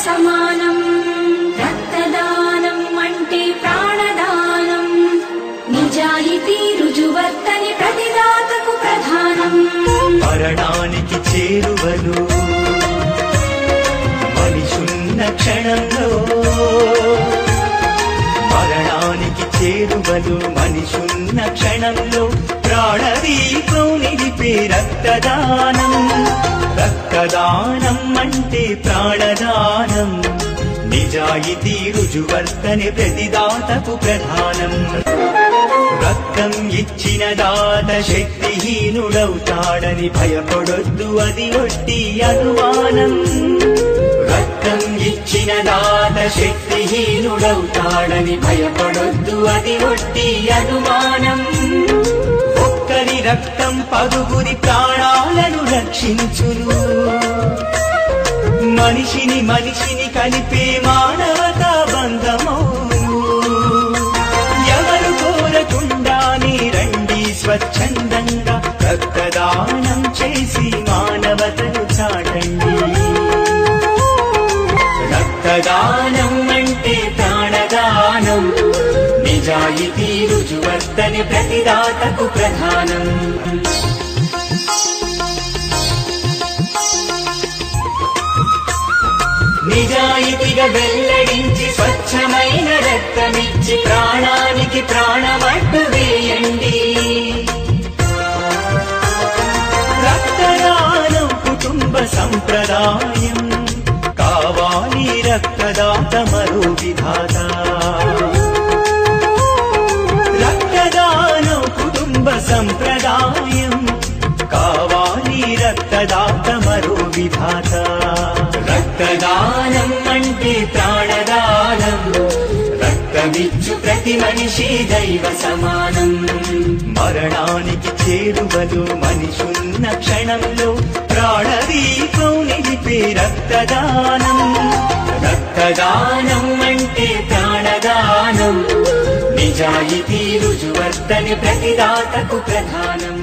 సమానం రక్తదానం అంటే ప్రాణదానం నిజాయితీ రుజువర్తని ప్రతిదాతకు ప్రధానం మరణానికి చేరువలు మనిషున్న క్షణంలో మరణానికి చేరువలు మనిషున్న క్షణంలో ప్రాణదీపం నిలిపే రక్తదానం రక్తదానం అంటే ప్రాణదానం నిజాయితీ రుజువర్తని ప్రతిదాతకు ప్రధానం రక్తం ఇచ్చిన దాత శక్తిహీనుడవుతాడని భయపడొద్దు అది ఒట్టి అనుమానం రక్తం ఇచ్చిన దాత శక్తిహీనుడవుతాడని భయపడొద్దు అది ఒట్టి అనుమానం ఒక్కరి రక్తం పదుగురి ప్రాణాలను రక్షించును మనిషిని మనిషిని కలిపే మానవతా బంధమౌను ఎవరు కోరకుండానే రండి స్వచ్ఛందంగా రక్తదానం చేసి మానవతను చాటండి రక్తదానం అంటే ప్రాణదానం నిజాయితీ రుజువర్తని ప్రతిదాతకు ప్రధానం నిజాయితీగా వెల్లడించి స్వచ్ఛమైన రక్తమిచ్చి ప్రాణానికి ప్రాణమట్టు వేయండి రక్తదానం కుటుంబ సంప్రదాయం కావాలి రక్తదాత మరో విధాత రక్తదానం కుటుంబ సంప్రదాయం కావాలి రక్తదాత మరో విధాత రక్తదానం అంటే ప్రాణదానం రక్తమిచ్చు ప్రతి మనిషి దైవ సమానం మరణానికి చేరువలు మనిషున్న క్షణంలో ప్రాణదీపం నిలిపే రక్తదానం రక్తదానం అంటే ప్రాణదానం నిజాయితీ రుజువర్తని ప్రతిదాతకు ప్రధానం